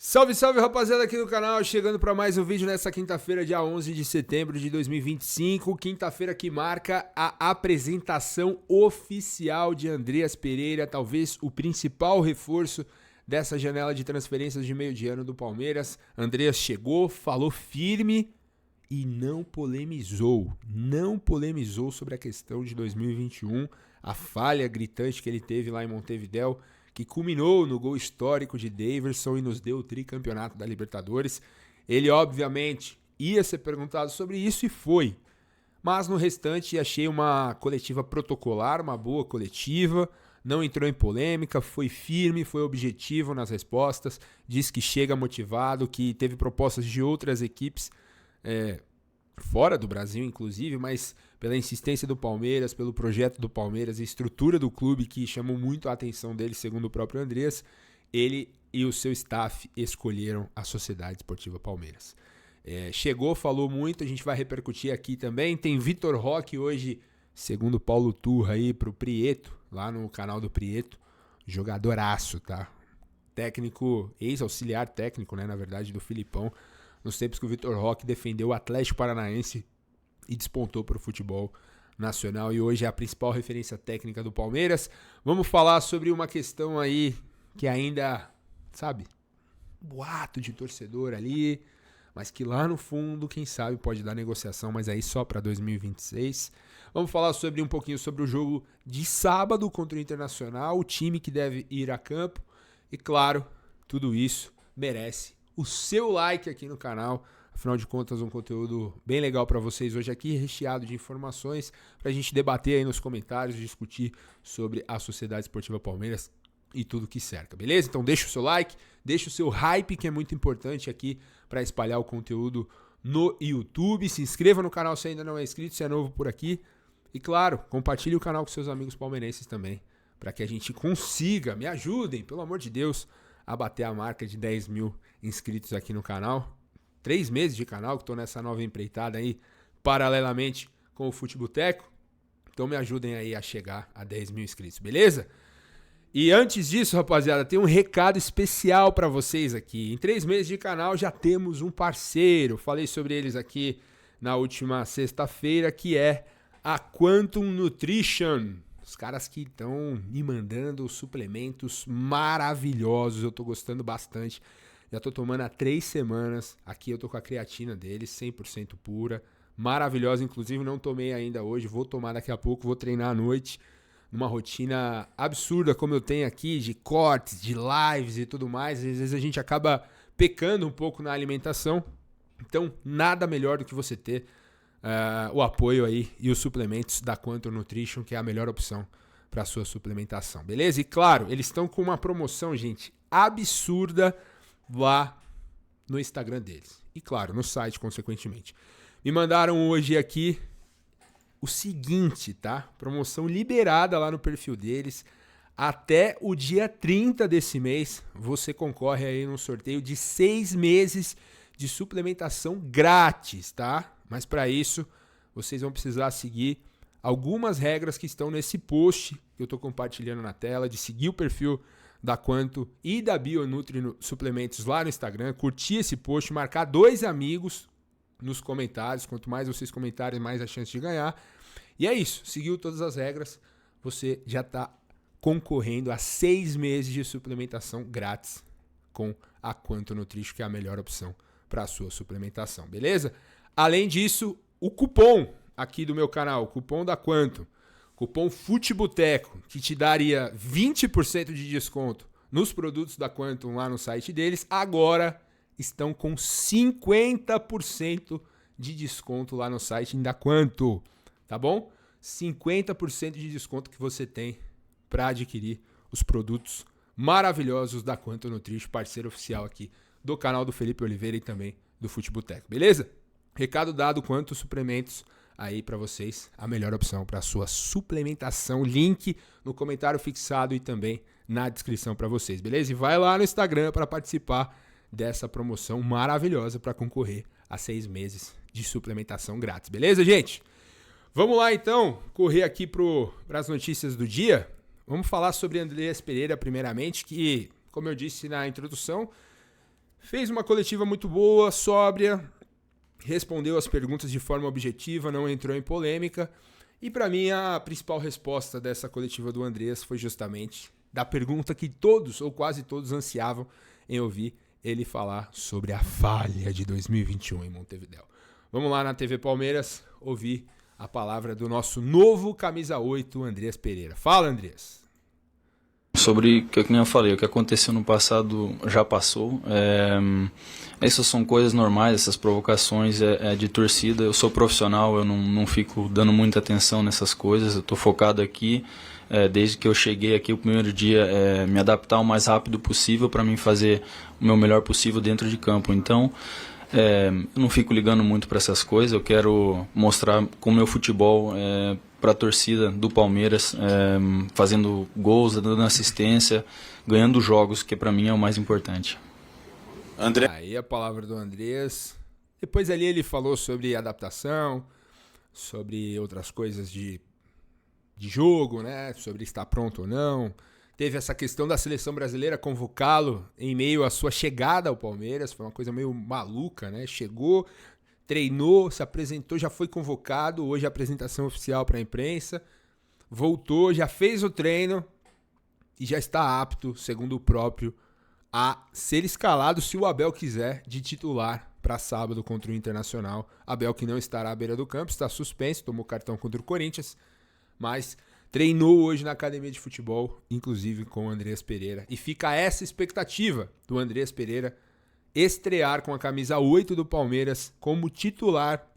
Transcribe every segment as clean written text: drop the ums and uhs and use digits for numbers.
Salve, salve, rapaziada aqui do canal, chegando para mais um vídeo nessa quinta-feira, dia 11 de setembro de 2025, quinta-feira que marca a apresentação oficial de Andreas Pereira, talvez o principal reforço dessa janela de transferências de meio de ano do Palmeiras. Andreas chegou, falou firme e não polemizou sobre a questão de 2021, a falha gritante que ele teve lá em Montevidéu, que culminou no gol histórico de Daverson e nos deu o tricampeonato da Libertadores. Ele, obviamente, ia ser perguntado sobre isso e foi. Mas no restante, achei uma coletiva protocolar, uma boa coletiva, não entrou em polêmica, foi firme, foi objetivo nas respostas, disse que chega motivado, que teve propostas de outras equipes, fora do Brasil, inclusive, mas pela insistência do Palmeiras, pelo projeto do Palmeiras, a estrutura do clube que chamou muito a atenção dele, segundo o próprio Andreas, ele e o seu staff escolheram a Sociedade Esportiva Palmeiras. Chegou, falou muito, a gente vai repercutir aqui também. Tem Vitor Roque hoje, segundo Paulo Turra aí, pro Prieto, lá no canal do Prieto, jogadoraço, tá? Técnico, ex-auxiliar técnico, né, na verdade, do Filipão, nos tempos que o Vitor Roque defendeu o Atlético Paranaense e despontou para o futebol nacional e hoje é a principal referência técnica do Palmeiras. Vamos falar sobre uma questão aí que ainda, sabe, boato de torcedor ali, mas que lá no fundo, quem sabe, pode dar negociação, mas aí só para 2026. Vamos falar sobre um pouquinho sobre o jogo de sábado contra o Internacional, o time que deve ir a campo e, claro, tudo isso merece o seu like aqui no canal. Afinal de contas, um conteúdo bem legal para vocês hoje aqui, recheado de informações, para a gente debater aí nos comentários, discutir sobre a Sociedade Esportiva Palmeiras e tudo que cerca, beleza? Então deixa o seu like, deixa o seu hype, que é muito importante aqui para espalhar o conteúdo no YouTube. Se inscreva no canal se ainda não é inscrito, se é novo por aqui. E claro, compartilhe o canal com seus amigos palmeirenses também, para que a gente consiga, me ajudem, pelo amor de Deus, a bater a marca de 10 mil inscritos aqui no canal. 3 meses de canal que estou nessa nova empreitada aí, paralelamente com o Futeboteco. Então me ajudem aí a chegar a 10 mil inscritos, beleza? E antes disso, rapaziada, tem um recado especial para vocês aqui. Em 3 meses de canal já temos um parceiro. Falei sobre eles aqui na última sexta-feira, que é a Quantum Nutrition. Os caras que estão me mandando suplementos maravilhosos, eu estou gostando bastante. Já tô tomando há 3 semanas. Aqui eu tô com a creatina deles, 100% pura. Maravilhosa, inclusive não tomei ainda hoje. Vou tomar daqui a pouco, vou treinar à noite. Numa rotina absurda como eu tenho aqui, de cortes, de lives e tudo mais. Às vezes a gente acaba pecando um pouco na alimentação. Então, nada melhor do que você ter o apoio aí e os suplementos da Quantum Nutrition, que é a melhor opção para sua suplementação, beleza? E claro, eles estão com uma promoção, gente, absurda lá no Instagram deles. E claro, no site, consequentemente. Me mandaram hoje aqui o seguinte, tá? Promoção liberada lá no perfil deles. Até o dia 30 desse mês, você concorre aí num sorteio de 6 meses de suplementação grátis, tá? Mas para isso, vocês vão precisar seguir algumas regras que estão nesse post que eu tô compartilhando na tela, de seguir o perfil da Quantum e da Bionutri Suplementos lá no Instagram, curtir esse post, marcar 2 amigos nos comentários. Quanto mais vocês comentarem, mais a chance de ganhar. E é isso, seguiu todas as regras, você já está concorrendo a 6 meses de suplementação grátis com a Quantum Nutrition, que é a melhor opção para a sua suplementação, beleza? Além disso, o cupom aqui do meu canal, o cupom da Quantum, cupom Futeboteco, que te daria 20% de desconto nos produtos da Quantum lá no site deles, agora estão com 50% de desconto lá no site da Quantum, tá bom? 50% de desconto que você tem para adquirir os produtos maravilhosos da Quantum Nutrition, parceiro oficial aqui do canal do Felipe Oliveira e também do Futeboteco, beleza? Recado dado, Quantum Suplementos aí para vocês, a melhor opção para a sua suplementação. Link no comentário fixado e também na descrição para vocês, beleza? E vai lá no Instagram para participar dessa promoção maravilhosa para concorrer a 6 meses de suplementação grátis, beleza, gente? Vamos lá então, correr aqui para as notícias do dia. Vamos falar sobre Andreas Pereira primeiramente, que, como eu disse na introdução, Fez uma coletiva muito boa, sóbria, respondeu as perguntas de forma objetiva, não entrou em polêmica. E para mim a principal resposta dessa coletiva do Andreas foi justamente da pergunta que todos ou quase todos ansiavam em ouvir ele falar sobre a falha de 2021 em Montevidéu. Vamos lá na TV Palmeiras ouvir a palavra do nosso novo camisa 8, Andreas Pereira. Fala, Andreas. Sobre o que eu falei, o que aconteceu no passado já passou. Essas são coisas normais, essas provocações de torcida. Eu sou profissional, eu não fico dando muita atenção nessas coisas. Eu estou focado aqui, desde que eu cheguei aqui o primeiro dia, me adaptar o mais rápido possível para mim fazer o meu melhor possível dentro de campo. Então, eu não fico ligando muito para essas coisas. Eu quero mostrar com o meu futebol para a torcida do Palmeiras, fazendo gols, dando assistência, ganhando jogos, que para mim é o mais importante. André. Aí a palavra do Andreas. Depois ali ele falou sobre adaptação, sobre outras coisas de jogo, né? Sobre estar pronto ou não. Teve essa questão da seleção brasileira convocá-lo em meio à sua chegada ao Palmeiras. Foi uma coisa meio maluca, né? Chegou, treinou, se apresentou, já foi convocado. Hoje a apresentação oficial para a imprensa. Voltou, já fez o treino e já está apto, segundo o próprio, a ser escalado, se o Abel quiser, de titular para sábado contra o Internacional. Abel que não estará à beira do campo, está suspenso, tomou cartão contra o Corinthians, mas treinou hoje na academia de futebol, inclusive com o Andreas Pereira. E fica essa expectativa do Andreas Pereira estrear com a camisa 8 do Palmeiras como titular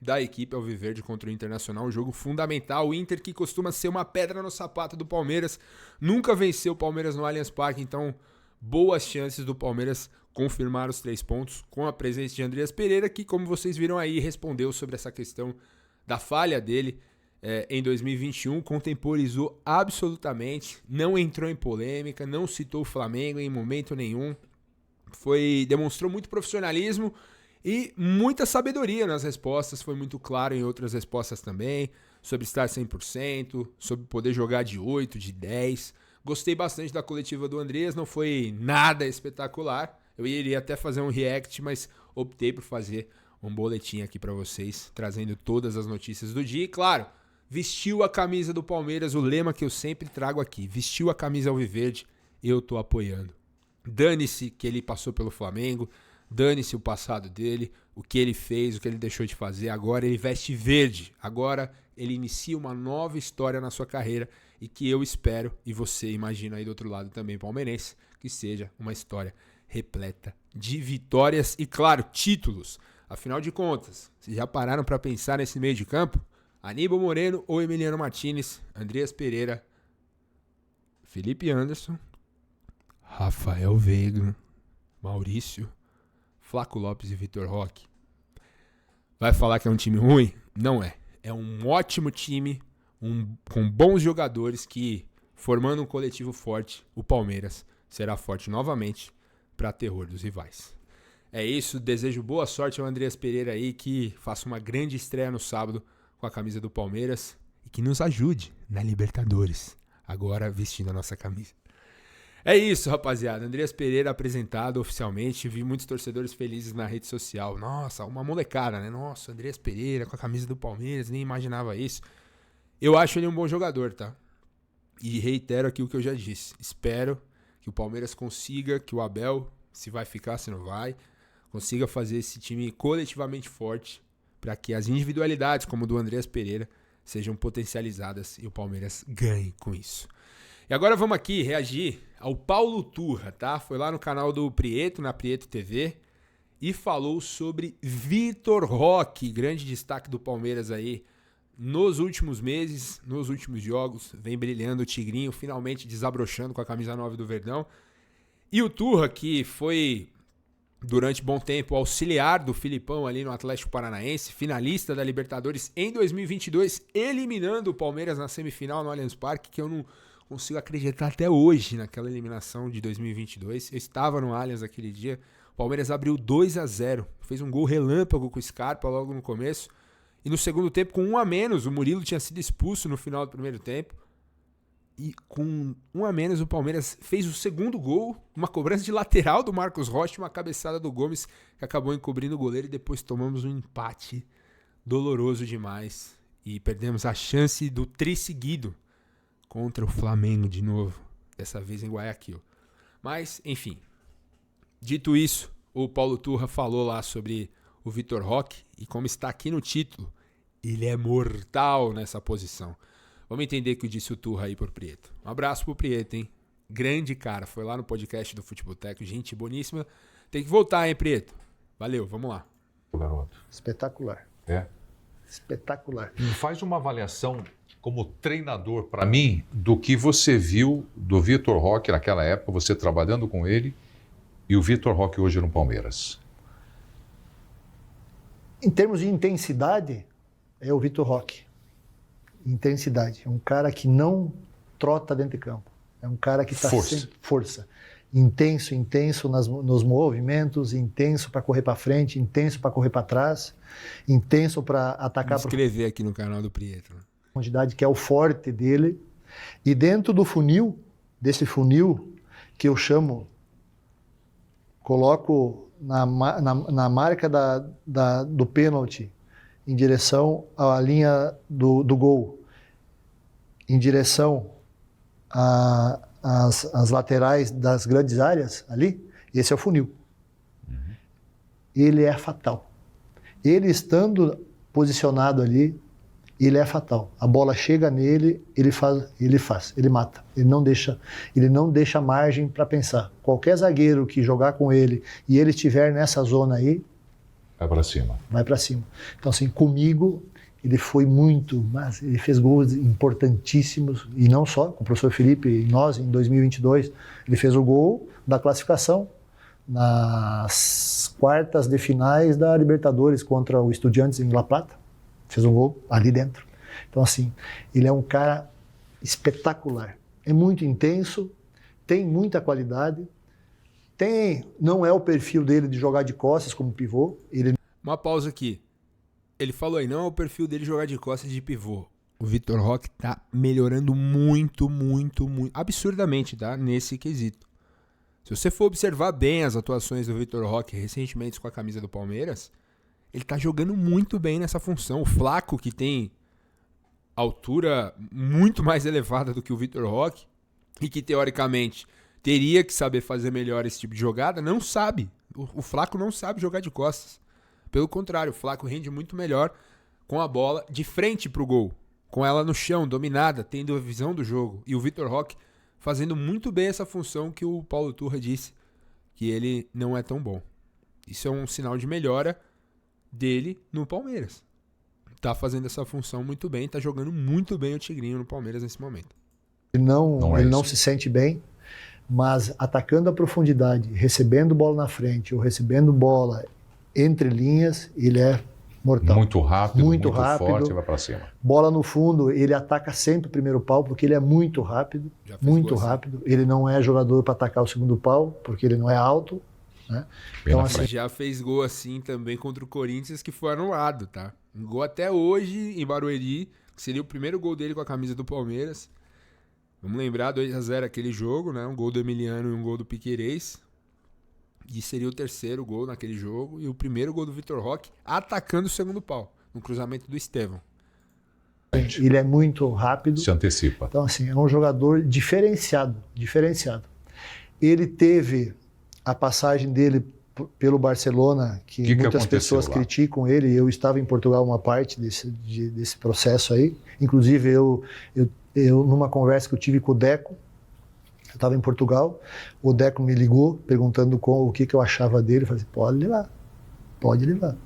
da equipe alviverde contra o Internacional. Um jogo fundamental. O Inter, que costuma ser uma pedra no sapato do Palmeiras, nunca venceu o Palmeiras no Allianz Parque, então boas chances do Palmeiras confirmar os 3 pontos com a presença de Andreas Pereira, que, como vocês viram aí, respondeu sobre essa questão da falha dele em 2021, contemporizou absolutamente, não entrou em polêmica, não citou o Flamengo em momento nenhum, demonstrou muito profissionalismo e muita sabedoria nas respostas, foi muito claro em outras respostas também, sobre estar 100%, sobre poder jogar de 8, de 10. Gostei bastante da coletiva do Andreas, não foi nada espetacular. Eu iria até fazer um react, mas optei por fazer um boletim aqui para vocês, trazendo todas as notícias do dia. E claro, vestiu a camisa do Palmeiras, o lema que eu sempre trago aqui. Vestiu a camisa alviverde, eu tô apoiando. Dane-se que ele passou pelo Flamengo, dane-se o passado dele, o que ele fez, o que ele deixou de fazer. Agora ele veste verde, agora ele inicia uma nova história na sua carreira e que eu espero, e você imagina aí do outro lado também palmeirense, que seja uma história repleta de vitórias e, claro, títulos. Afinal de contas, vocês já pararam para pensar nesse meio de campo? Aníbal Moreno ou Emiliano Martinez, Andreas Pereira, Felipe Anderson, Rafael Veiga, Maurício, Flaco Lopes e Vitor Roque. Vai falar que é um time ruim? Não é. É um ótimo time, com bons jogadores que, formando um coletivo forte, o Palmeiras será forte novamente para terror dos rivais. É isso, desejo boa sorte ao Andreas Pereira aí, que faça uma grande estreia no sábado com a camisa do Palmeiras e que nos ajude na Libertadores, agora vestindo a nossa camisa. É isso, rapaziada. Andreas Pereira apresentado oficialmente. Vi muitos torcedores felizes na rede social. Nossa, uma molecada, né? Nossa, Andreas Pereira com a camisa do Palmeiras, nem imaginava isso. Eu acho ele um bom jogador, tá? E reitero aqui o que eu já disse. Espero que o Palmeiras consiga, que o Abel, se vai ficar, se não vai, consiga fazer esse time coletivamente forte para que as individualidades, como o do Andreas Pereira, sejam potencializadas e o Palmeiras ganhe com isso. E agora vamos aqui reagir ao Paulo Turra, tá? Foi lá no canal do Prieto, na Prieto TV, e falou sobre Vitor Roque, grande destaque do Palmeiras aí nos últimos meses, nos últimos jogos, vem brilhando o Tigrinho, finalmente desabrochando com a camisa 9 do Verdão. E o Turra, que foi durante bom tempo auxiliar do Filipão ali no Atlético Paranaense, finalista da Libertadores em 2022, eliminando o Palmeiras na semifinal no Allianz Parque, que eu não consigo acreditar até hoje naquela eliminação de 2022. Eu estava no Allianz aquele dia, o Palmeiras abriu 2-0, fez um gol relâmpago com o Scarpa logo no começo, e no segundo tempo, com 1 a menos, o Murilo tinha sido expulso no final do primeiro tempo, E com um a menos, o Palmeiras fez o segundo gol, uma cobrança de lateral do Marcos Rocha, uma cabeçada do Gomes, que acabou encobrindo o goleiro, e depois tomamos um empate doloroso demais. E perdemos a chance do tri seguido contra o Flamengo de novo, dessa vez em Guayaquil. Mas, enfim, dito isso, o Paulo Turra falou lá sobre o Vitor Roque, e como está aqui no título, ele é mortal nessa posição. Vamos entender o que disse o Turra aí por Prieto. Um abraço pro Prieto, hein? Grande cara, foi lá no podcast do Futeboteco, gente boníssima. Tem que voltar, hein, Prieto? Valeu, vamos lá. Garoto. Espetacular. É. Espetacular. Faz uma avaliação como treinador para mim do que você viu do Vitor Roque naquela época, você trabalhando com ele, e o Vitor Roque hoje no Palmeiras. Em termos de intensidade, é o Vitor Roque. Intensidade. É um cara que não trota dentro de campo. É um cara que está sem força. Intenso nos movimentos, intenso para correr para frente, intenso para correr para trás, intenso para atacar. Vou escrever aqui no canal do Prieto. Profundidade, que é o forte dele. E dentro do funil, desse funil que eu chamo, coloco na marca do pênalti, em direção à linha do gol, em direção às laterais das grandes áreas ali, esse é o funil. Uhum. Ele é fatal. Ele estando posicionado ali, ele é fatal. A bola chega nele, ele mata. Ele não deixa margem para pensar. Qualquer zagueiro que jogar com ele e ele estiver nessa zona aí, vai para cima. Vai para cima. Então, assim, comigo, ele foi mas ele fez gols importantíssimos, e não só, com o professor Felipe e nós, em 2022, ele fez o gol da classificação nas quartas de finais da Libertadores contra o Estudiantes em La Plata. Fez um gol ali dentro. Então, assim, ele é um cara espetacular. É muito intenso, tem muita qualidade, não é o perfil dele de jogar de costas como pivô. Uma pausa aqui. Ele falou aí, não é o perfil dele jogar de costas de pivô. O Vitor Roque tá melhorando muito, absurdamente, tá? Nesse quesito. Se você for observar bem as atuações do Vitor Roque recentemente com a camisa do Palmeiras, ele tá jogando muito bem nessa função. O Flaco, que tem altura muito mais elevada do que o Vitor Roque, e que teoricamente teria que saber fazer melhor esse tipo de jogada, não sabe. O Flaco não sabe jogar de costas. Pelo contrário, o Flaco rende muito melhor com a bola de frente pro gol, com ela no chão, dominada, tendo a visão do jogo. E o Vitor Roque fazendo muito bem essa função que o Paulo Turra disse que ele não é tão bom. Isso é um sinal de melhora dele no Palmeiras. Tá fazendo essa função muito bem, tá jogando muito bem o Tigrinho no Palmeiras nesse momento. Ele não se sente bem, mas atacando a profundidade, recebendo bola na frente ou recebendo bola entre linhas, ele é mortal. Muito rápido, muito forte, vai para cima. Bola no fundo, ele ataca sempre o primeiro pau, porque ele é muito rápido, muito rápido. Assim. Ele não é jogador para atacar o segundo pau, porque ele não é alto. Né? Então, assim, já fez gol assim também contra o Corinthians, que foi anulado, tá? Um gol até hoje em Barueri, que seria o primeiro gol dele com a camisa do Palmeiras. Vamos lembrar, 2-0 aquele jogo, né? Um gol do Emiliano e um gol do Piquerez. E seria o terceiro gol naquele jogo. E o primeiro gol do Vitor Roque atacando o segundo pau, no cruzamento do Estevão. Ele é muito rápido. Se antecipa. Então, assim, é um jogador diferenciado. Ele teve a passagem dele pelo Barcelona, que muitas pessoas criticam ele. Eu estava em Portugal uma parte desse processo aí. Inclusive, eu numa conversa que eu tive com o Deco, eu estava em Portugal, o Deco me ligou perguntando o que eu achava dele. Eu falei, pode levar.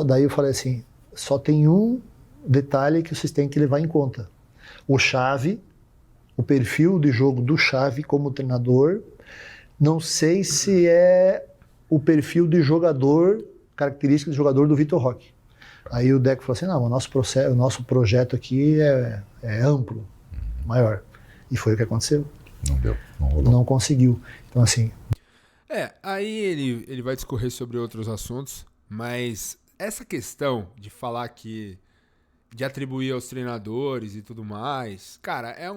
Daí eu falei assim, só tem um detalhe que vocês têm que levar em conta. O perfil de jogo do Xavi como treinador, não sei se é o perfil de jogador, característica de jogador do Vitor Roque. Aí o Deco falou assim, não, o nosso projeto aqui é amplo, maior. E foi o que aconteceu. Não deu, não rolou. Não conseguiu. Então, assim... aí ele vai discorrer sobre outros assuntos, mas essa questão de falar que de atribuir aos treinadores e tudo mais, cara, é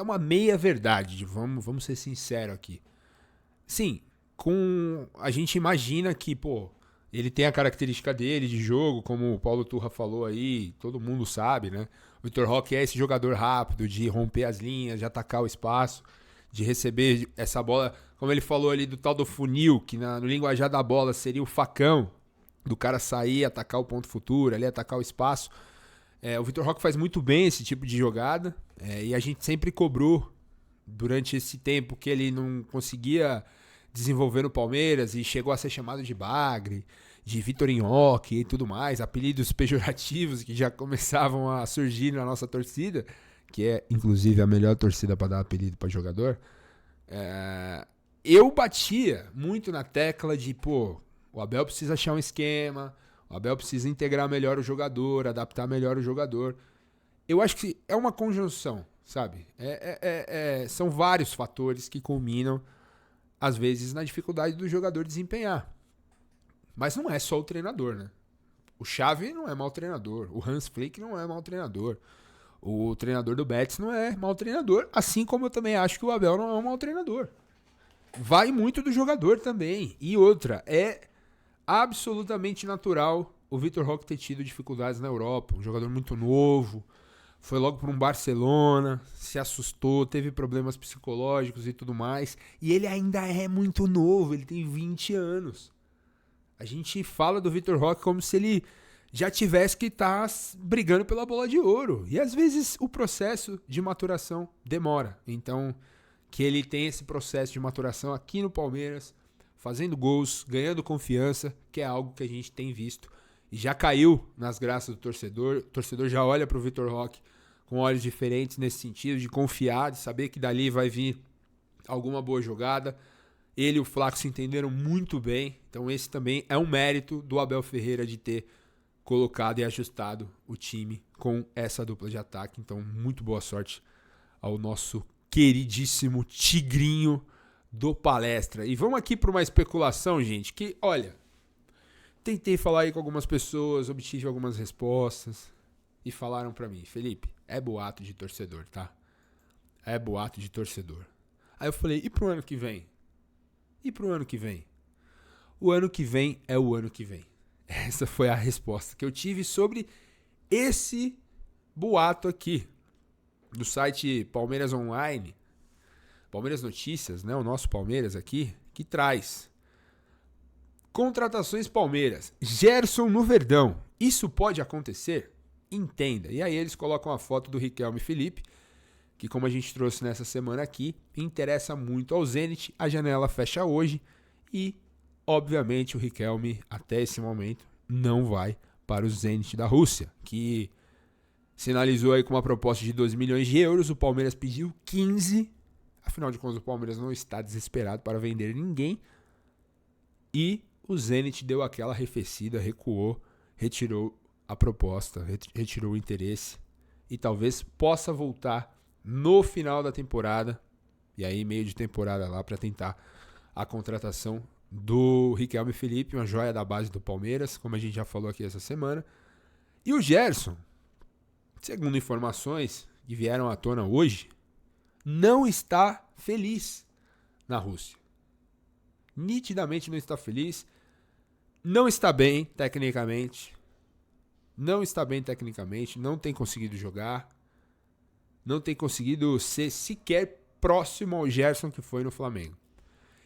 uma meia-verdade, vamos ser sinceros aqui. Sim, a gente imagina que, pô, ele tem a característica dele de jogo, como o Paulo Turra falou aí, todo mundo sabe, né? O Vitor Roque é esse jogador rápido, de romper as linhas, de atacar o espaço, de receber essa bola, como ele falou ali do tal do funil, que no linguajar da bola seria o facão, do cara sair, atacar o ponto futuro, ali atacar o espaço. O Vitor Roque faz muito bem esse tipo de jogada, e a gente sempre cobrou durante esse tempo que ele não conseguia desenvolver no Palmeiras e chegou a ser chamado de bagre, de Vitorinhoque e tudo mais, apelidos pejorativos que já começavam a surgir na nossa torcida, que é inclusive a melhor torcida para dar apelido para jogador. Eu batia muito na tecla de, pô, o Abel precisa achar um esquema, o Abel precisa integrar melhor o jogador, adaptar melhor o jogador. Eu acho que é uma conjunção, sabe? São vários fatores que culminam, às vezes, na dificuldade do jogador desempenhar. Mas não é só o treinador, né? O Xavi não é mau treinador, o Hans Flick não é mau treinador, o treinador do Betis não é mau treinador, assim como eu também acho que o Abel não é um mau treinador. Vai muito do jogador também. E outra, é absolutamente natural o Vitor Roque ter tido dificuldades na Europa. Um jogador muito novo, foi logo para um Barcelona, se assustou, teve problemas psicológicos e tudo mais. E ele ainda é muito novo, ele tem 20 anos. A gente fala do Vitor Roque como se ele já tivesse que estar brigando pela bola de ouro. E às vezes o processo de maturação demora. Então, que ele tem esse processo de maturação aqui no Palmeiras, fazendo gols, ganhando confiança, que é algo que a gente tem visto e já caiu nas graças do torcedor. O torcedor já olha para o Vitor Roque com olhos diferentes nesse sentido, de confiar, de saber que dali vai vir alguma boa jogada. Ele e o Flaco se entenderam muito bem, então esse também é um mérito do Abel Ferreira de ter colocado e ajustado o time com essa dupla de ataque. Então, muito boa sorte ao nosso queridíssimo Tigrinho do Palestra. E vamos aqui para uma especulação, gente, que, olha, tentei falar aí com algumas pessoas, obtive algumas respostas e falaram para mim: Felipe, é boato de torcedor, tá? É boato de torcedor. Aí eu falei: e pro ano que vem? E pro ano que vem? O ano que vem é o ano que vem. Essa foi a resposta que eu tive sobre esse boato aqui do site Palmeiras Online, Palmeiras Notícias, né? O nosso Palmeiras aqui, que traz contratações Palmeiras. Gerson no Verdão. Isso pode acontecer? Entenda. E aí eles colocam a foto do Riquelme Felipe, que, como a gente trouxe nessa semana aqui, interessa muito ao Zenit. A janela fecha hoje e, obviamente, o Riquelme, até esse momento, não vai para o Zenit da Rússia, que sinalizou aí com uma proposta de 2 milhões de euros. O Palmeiras pediu 15. Afinal de contas, o Palmeiras não está desesperado para vender ninguém. E o Zenit deu aquela arrefecida, recuou, retirou a proposta, retirou o interesse e talvez possa voltar no final da temporada, e aí meio de temporada lá, para tentar a contratação do Riquelme Felipe, uma joia da base do Palmeiras, como a gente já falou aqui essa semana. E o Gerson, segundo informações que vieram à tona hoje, não está feliz na Rússia. Nitidamente não está feliz, não está bem tecnicamente, não tem conseguido jogar, não tem conseguido ser sequer próximo ao Gerson que foi no Flamengo.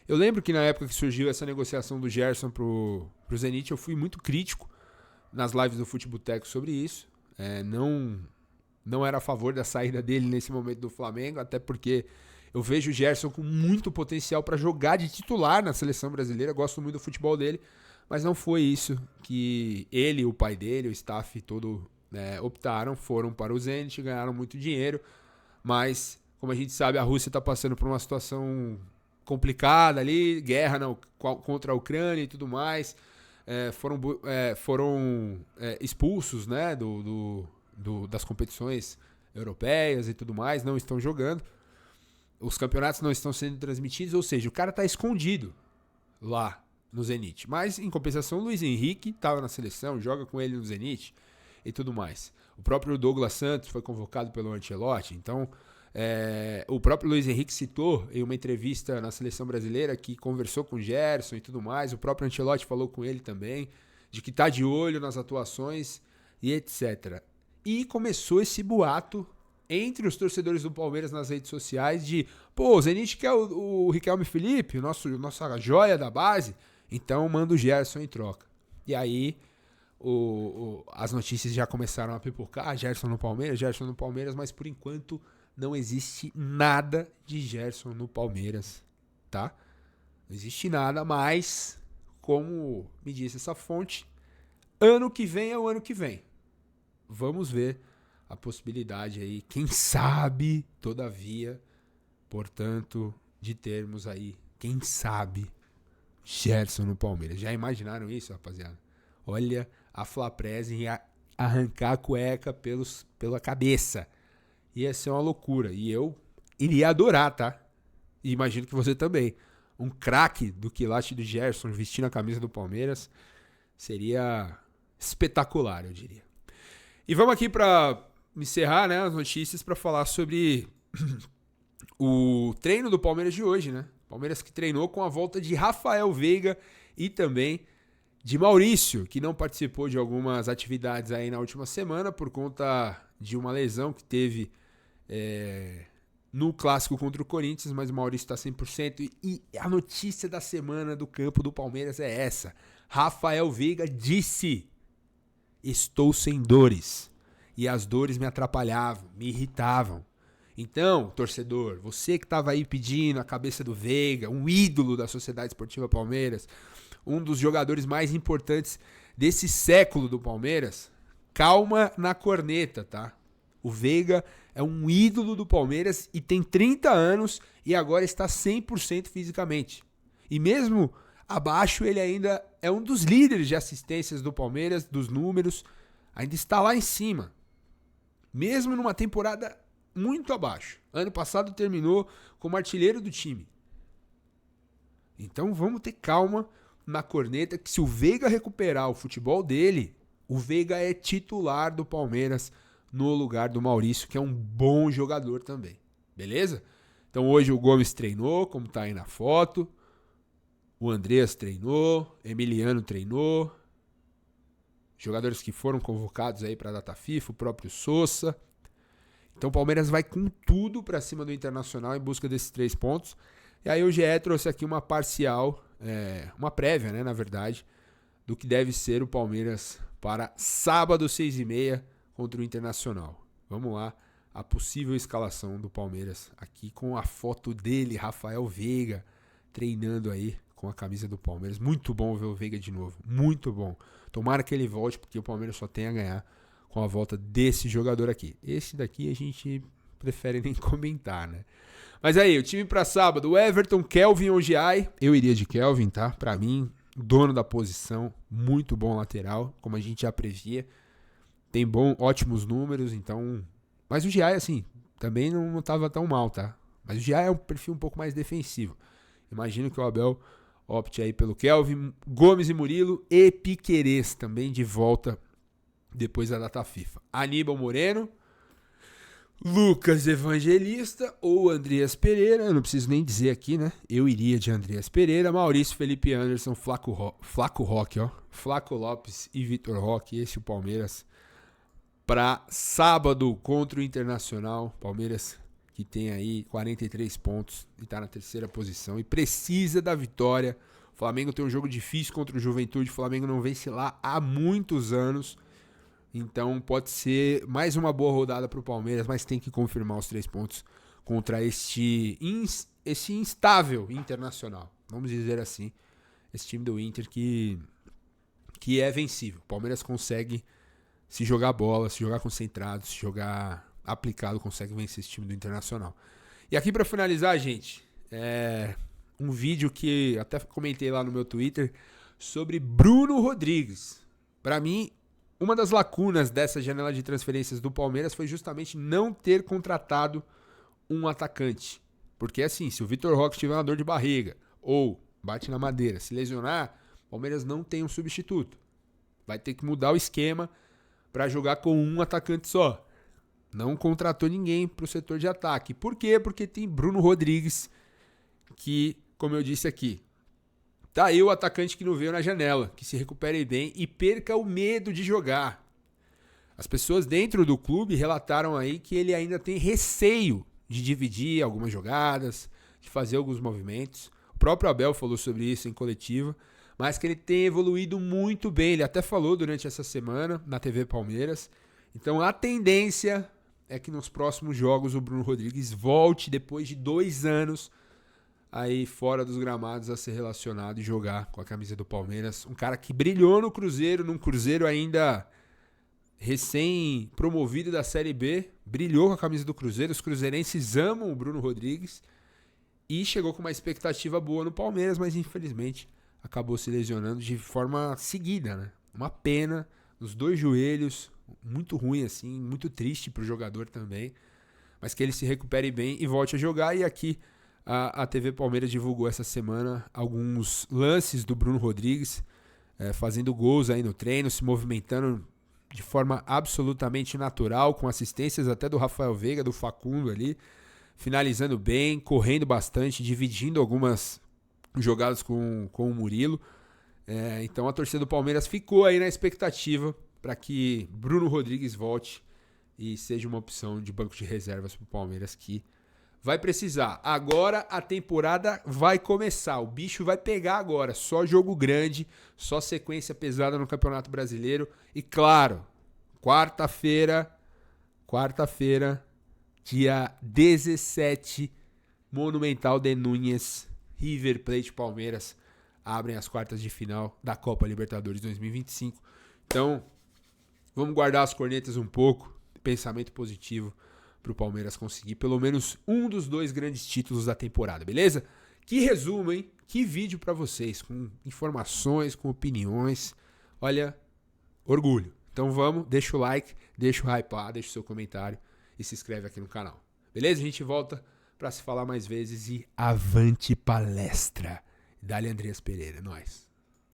Eu lembro que na época que surgiu essa negociação do Gerson pro Zenit, eu fui muito crítico nas lives do Futeboteco sobre isso. Não era a favor da saída dele nesse momento do Flamengo, até porque eu vejo o Gerson com muito potencial para jogar de titular na seleção brasileira. Gosto muito do futebol dele, mas não foi isso que ele, o pai dele, o staff todo optaram. Foram para o Zenit, ganharam muito dinheiro, mas como a gente sabe, a Rússia está passando por uma situação complicada ali, guerra contra a Ucrânia e tudo mais. Foram expulsos, né, das competições europeias e tudo mais, não estão jogando. Os campeonatos não estão sendo transmitidos, ou seja, o cara está escondido lá no Zenit. Mas, em compensação, o Luiz Henrique estava na seleção, joga com ele no Zenit. e tudo mais. O próprio Douglas Santos foi convocado pelo Ancelotti, então o próprio Luiz Henrique citou em uma entrevista na Seleção Brasileira que conversou com o Gerson e tudo mais, o próprio Ancelotti falou com ele também, de que está de olho nas atuações e etc. E começou esse boato entre os torcedores do Palmeiras nas redes sociais de, pô, o Zenit quer o Riquelme Felipe, nossa joia da base, então manda o Gerson em troca. E aí as notícias já começaram a pipocar, Gerson no Palmeiras, mas por enquanto não existe nada de Gerson no Palmeiras, tá? Não existe nada, mas, como me disse essa fonte, ano que vem é o ano que vem. Vamos ver a possibilidade aí, quem sabe, todavia, portanto, de termos aí, quem sabe, Gerson no Palmeiras. Já imaginaram isso, rapaziada? Olha a Flapresen arrancar a cueca pela cabeça. Ia ser uma loucura. E eu iria adorar, tá? E imagino que você também. Um craque do quilate do Gerson vestindo a camisa do Palmeiras seria espetacular, eu diria. E vamos aqui para encerrar, né, as notícias para falar sobre o treino do Palmeiras de hoje, né? Palmeiras que treinou com a volta de Rafael Veiga e também de Maurício, que não participou de algumas atividades aí na última semana por conta de uma lesão que teve no clássico contra o Corinthians, mas o Maurício está 100%. E a notícia da semana do campo do Palmeiras é essa. Rafael Veiga disse: estou sem dores. E as dores me atrapalhavam, me irritavam. Então, torcedor, você que estava aí pedindo a cabeça do Veiga, um ídolo da Sociedade Esportiva Palmeiras, um dos jogadores mais importantes desse século do Palmeiras, calma na corneta, tá? O Veiga é um ídolo do Palmeiras e tem 30 anos e agora está 100% fisicamente. E mesmo abaixo, ele ainda é um dos líderes de assistências do Palmeiras, dos números, ainda está lá em cima. Mesmo numa temporada muito abaixo. Ano passado terminou como artilheiro do time. Então vamos ter calma na corneta, que se o Veiga recuperar o futebol dele, o Veiga é titular do Palmeiras no lugar do Maurício, que é um bom jogador também. Beleza? Então hoje o Gomes treinou, como tá aí na foto. O Andreas treinou, Emiliano treinou. Jogadores que foram convocados aí para a data FIFA, o próprio Sousa. Então o Palmeiras vai com tudo para cima do Internacional em busca desses 3 pontos. E aí o GE trouxe aqui uma parcial, uma prévia, né, na verdade, do que deve ser o Palmeiras para sábado, 6h30, contra o Internacional. Vamos lá, a possível escalação do Palmeiras aqui com a foto dele, Rafael Veiga, treinando aí com a camisa do Palmeiras. Muito bom ver o Veiga de novo, muito bom. Tomara que ele volte, porque o Palmeiras só tem a ganhar com a volta desse jogador aqui. Esse daqui a gente prefere nem comentar, né? Mas aí, o time para sábado, Everton, Kelvin ou Giai. Eu iria de Kelvin, tá? Para mim, dono da posição, muito bom lateral, como a gente já previa. Tem ótimos números, então... Mas o Giai, assim, também não estava tão mal, tá? Mas o Giai é um perfil um pouco mais defensivo. Imagino que o Abel opte aí pelo Kelvin, Gomes e Murilo e Piquerez também de volta depois da data FIFA. Aníbal Moreno, Lucas Evangelista ou Andreas Pereira, eu não preciso nem dizer aqui, né? Eu iria de Andreas Pereira, Maurício, Felipe Anderson, Flaco Roque, ó, Flaco Lopes e Vitor Roque. Esse é o Palmeiras para sábado contra o Internacional. Palmeiras que tem aí 43 pontos e está na 3ª posição e precisa da vitória. O Flamengo tem um jogo difícil contra o Juventude, o Flamengo não vence lá há muitos anos, então pode ser mais uma boa rodada para o Palmeiras, mas tem que confirmar os 3 pontos contra esse instável Internacional, vamos dizer assim, esse time do Inter que é vencível. O Palmeiras consegue, se jogar bola, se jogar concentrado, se jogar aplicado, consegue vencer esse time do Internacional. E aqui para finalizar, gente, um vídeo que até comentei lá no meu Twitter sobre Bruno Rodrigues. Para mim, uma das lacunas dessa janela de transferências do Palmeiras foi justamente não ter contratado um atacante. Porque assim, se o Vitor Roque tiver uma dor de barriga ou bate na madeira, se lesionar, o Palmeiras não tem um substituto. Vai ter que mudar o esquema para jogar com um atacante só. Não contratou ninguém para o setor de ataque. Por quê? Porque tem Bruno Rodrigues, que, como eu disse aqui, tá aí o atacante que não veio na janela, que se recupere bem e perca o medo de jogar. As pessoas dentro do clube relataram aí que ele ainda tem receio de dividir algumas jogadas, de fazer alguns movimentos. O próprio Abel falou sobre isso em coletiva, mas que ele tem evoluído muito bem. Ele até falou durante essa semana na TV Palmeiras. Então a tendência é que nos próximos jogos o Bruno Rodrigues volte depois de 2 anos aí fora dos gramados a ser relacionado e jogar com a camisa do Palmeiras. Um cara que brilhou no Cruzeiro, num Cruzeiro ainda recém-promovido da Série B, brilhou com a camisa do Cruzeiro. Os cruzeirenses amam o Bruno Rodrigues e chegou com uma expectativa boa no Palmeiras, mas infelizmente acabou se lesionando de forma seguida, né? Uma pena, nos 2 joelhos, muito ruim assim, muito triste para o jogador também, mas que ele se recupere bem e volte a jogar. E aqui a TV Palmeiras divulgou essa semana alguns lances do Bruno Rodrigues, fazendo gols aí no treino, se movimentando de forma absolutamente natural, com assistências até do Rafael Veiga, do Facundo ali, finalizando bem, correndo bastante, dividindo algumas jogadas com o Murilo. Então a torcida do Palmeiras ficou aí na expectativa para que Bruno Rodrigues volte e seja uma opção de banco de reservas para o Palmeiras, que vai precisar. Agora a temporada vai começar, o bicho vai pegar agora, só jogo grande, só sequência pesada no Campeonato Brasileiro. E claro, quarta-feira, dia 17, Monumental de Núñez, River Plate Palmeiras abrem as quartas de final da Copa Libertadores 2025. Então, vamos guardar as cornetas um pouco, pensamento positivo para o Palmeiras conseguir pelo menos um dos 2 grandes títulos da temporada, beleza? Que resumo, hein? Que vídeo para vocês, com informações, com opiniões. Olha, orgulho. Então vamos, deixa o like, deixa o hypar, deixa o seu comentário e se inscreve aqui no canal. Beleza? A gente volta para se falar mais vezes e avante palestra. Dá-lhe Andreas Pereira, nós.